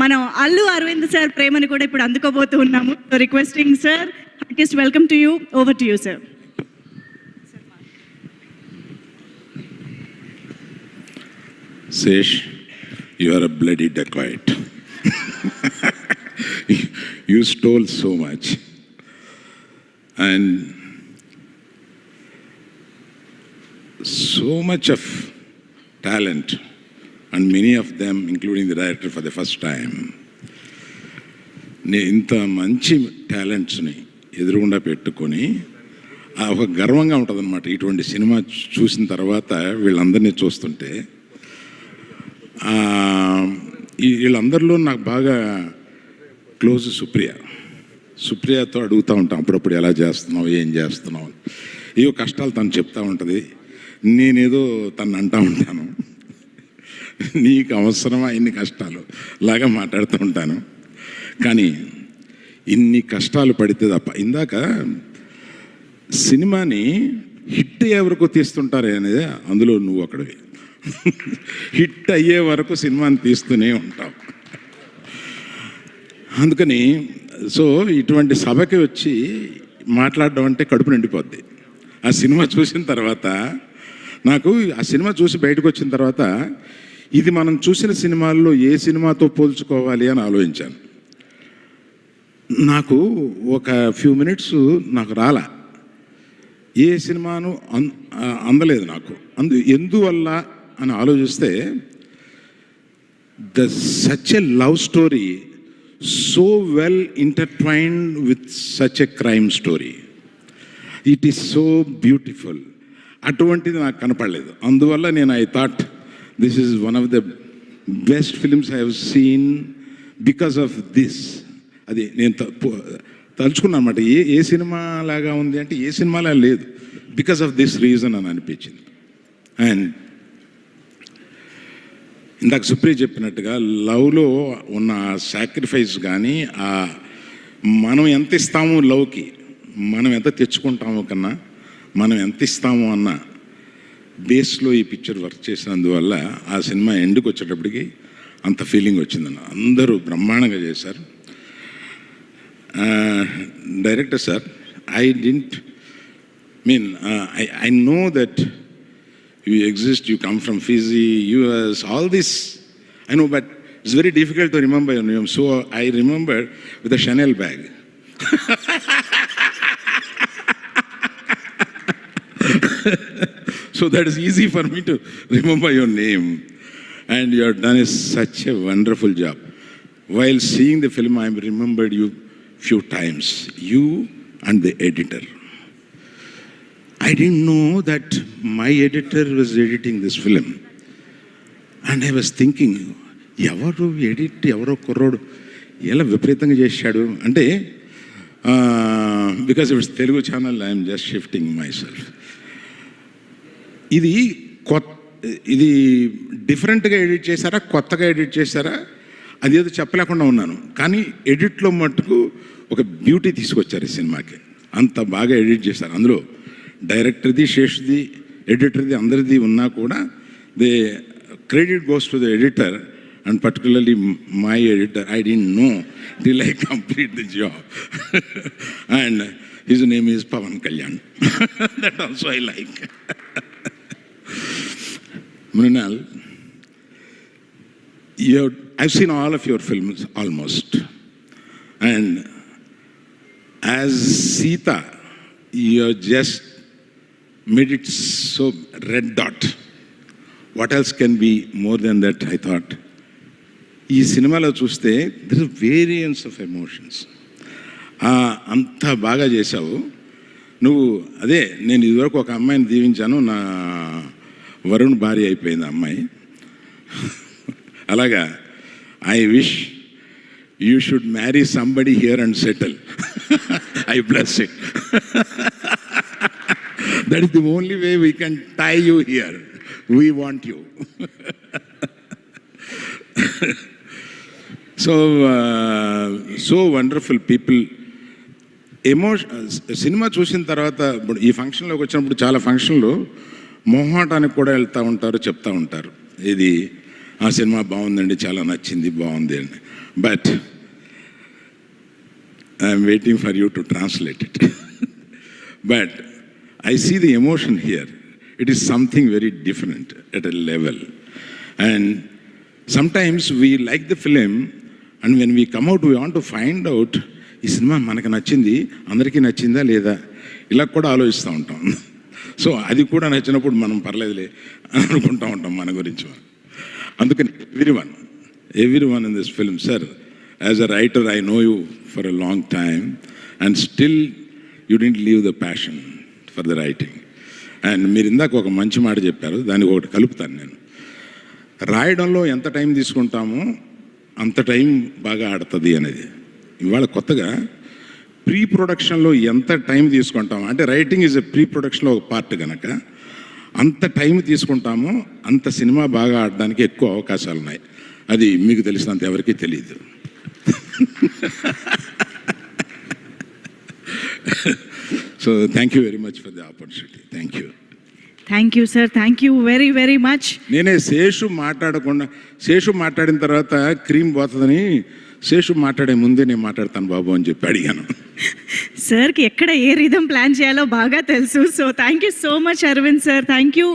మనం అల్లు అరవింద్ సార్ ప్రేమని కూడా ఇప్పుడు అందుకోబోతూ ఉన్నాము. So requesting sir, heartiest welcome to you. Over to you sir. Sesh, you are a bloody dacoit. You stole so much. And so much of talent, and many of them, including the director for the first time. ఇంత మంచి టాలెంట్స్ని ఎదురుగుండా పెట్టుకొని ఒక గర్వంగా ఉంటుంది అనమాట. ఇటువంటి cinema చూసిన తర్వాత వీళ్ళందరినీ చూస్తుంటే వీళ్ళందరిలో నాకు బాగా క్లోజ్ సుప్రియతో అడుగుతూ ఉంటాం అప్పుడప్పుడు, ఎలా చేస్తున్నావు, ఏం చేస్తున్నావు, ఏవో కష్టాలు తను చెప్తూ ఉంటుంది. నేనేదో తను అంటూ ఉంటాను, నీకు అవసరమా ఇన్ని కష్టాలు లాగా మాట్లాడుతూ ఉంటాను. కానీ ఇన్ని కష్టాలు పడితే తప్ప, ఇందాక సినిమాని హిట్ అయ్యే వరకు తీస్తుంటారే అనేది, అందులో నువ్వు అక్కడివి. హిట్ అయ్యే వరకు సినిమాని తీస్తూనే ఉంటావు. అందుకని సో ఇటువంటి సభకి వచ్చి మాట్లాడడం అంటే కడుపు నిండిపోద్ది. ఆ సినిమా చూసిన తర్వాత నాకు, ఆ సినిమా చూసి బయటకు వచ్చిన తర్వాత ఇది మనం చూసిన సినిమాల్లో ఏ సినిమాతో పోల్చుకోవాలి అని ఆలోచించాను. నాకు ఒక ఫ్యూ మినిట్స్ నాకు రాలా, ఏ సినిమాను అందలేదు నాకు. ఎందువల్ల అని ఆలోచిస్తే, such a love story so well intertwined with such a crime story, it is so beautiful. అటువంటిది నాకు కనపడలేదు. అందువల్ల నేను I thought this is one of the best films I have seen because of this. అది నేను తలుచుకున్నాను అనమాట. ఏ cinema లాగా ఉంది అంటే ఏ సినిమాలా లేదు, బికాస్ ఆఫ్ దిస్ రీజన్ అని అనిపించింది. అండ్ ఇందాక సుప్రియ చెప్పినట్టుగా లవ్లో ఉన్న సాక్రిఫైస్ కానీ, మనం ఎంత ఇస్తాము లవ్కి, మనం ఎంత తెచ్చుకుంటాము కన్నా మనం ఎంత ఇస్తాము అన్న బేస్లో ఈ పిక్చర్ వర్క్ చేసినందువల్ల ఆ సినిమా ఎండ్కి వచ్చేటప్పటికి అంత ఫీలింగ్ వచ్చిందన్న. అందరూ బ్రహ్మాండంగా చేశారు. Director sir, I know that you exist, you come from Fiji, US, all this, I know, but it's very difficult to remember your name. So I remember with a Chanel bag. So that is easy for me to remember your name. And you have done such a wonderful job. While seeing the film, I remembered you few times, you and the editor. I didn't know that my editor was editing this film. And I was thinking, ఎవరు edit, ఎవరో కుర్రోడు ఎలా విపరీతంగా చేశాడు అంటే, because it's Telugu channel, I'm just shifting my self. ఇది డిఫరెంట్గా edit చేశారా, కొత్తగా ఎడిట్ చేశారా, అదేదో చెప్పలేకుండా ఉన్నాను. కానీ ఎడిట్లో మట్టుకు ఒక బ్యూటీ తీసుకొచ్చారు ఈ సినిమాకి. అంత బాగా ఎడిట్ చేశారు. అందులో డైరెక్టర్ది, శేష్ది, ఎడిటర్ది అందరిది ఉన్నా కూడా they credit goes to the editor, and particularly my editor. I didn't know till I complete the job. And his name is Pawan Kalyan. That also I like. Mrunal, I've seen all of your films almost, and as Sita, you just made it so red dot. What else can be more than that, I thought. ఈ సినిమాలో చూస్తే there is variance of emotions. అంత బాగా చేశావు నువ్వు. అదే నేను ఇదివరకు ఒక అమ్మాయిని దీవించాను, నా వరుణ్ భార్య అయిపోయింది అమ్మాయి. అలాగా I wish you should marry somebody here and settle. I bless it. That is the only way we can tie you here. We want you. So wonderful people. Cinema చూసిన తర్వాత ఈ ఫంక్షన్లోకి వచ్చినప్పుడు చాలా ఫంక్షన్లు మొహమాటానికి కూడా వెళ్తూ ఉంటారు, చెప్తూ ఉంటారు, ఇది ఆ సినిమా బాగుందండి, చాలా నచ్చింది, బాగుంది అని. But I'm waiting for you to translate it. But I see the emotion here. It is something very different at a level. And sometimes we like the film, and when we come out, we want to find out, ఈ cinema మనకు నచ్చింది, అందరికీ నచ్చిందా లేదా, ఇలా కూడా ఆలోచిస్తూ ఉంటాం. సో అది కూడా నచ్చినప్పుడు మనం పర్లేదులే అని అనుకుంటూ ఉంటాం మన గురించి. అందుకని every one in this film, sir, as a writer I know you for a long time and still you didn't leave the passion for the writing. And మీరు ఇందాక ఒక మంచి మాట చెప్పారు, దానికి ఒకటి కలుపుతాను నేను. రాయడంలో ఎంత టైం తీసుకుంటామో అంత టైం బాగా ఆడుతుంది అనేది. ఇవాళ కొత్తగా ప్రీ ప్రొడక్షన్లో ఎంత టైం తీసుకుంటామో, అంటే రైటింగ్ ఈజ్ ఎ ప్రీ ప్రొడక్షన్లో ఒక పార్ట్ కనుక అంత టైం తీసుకుంటామో అంత సినిమా బాగా ఆడడానికి ఎక్కువ అవకాశాలు ఉన్నాయి. అది మీకు తెలిసినంత ఎవరికీ తెలియదు. So thank you very much for the opportunity. Thank you. Thank you sir, thank you very very much. నేనే శేషు మాట్లాడిన తర్వాత క్రీమ్ పోతుందని శేషు మాట్లాడే ముందే నేను మాట్లాడతాను బాబు అని చెప్పి అడిగాను. సార్కి ఎక్కడ ఏ రిధం ప్లాన్ చేయాలో బాగా తెలుసు. So thank you so much Arvind sir, thank you.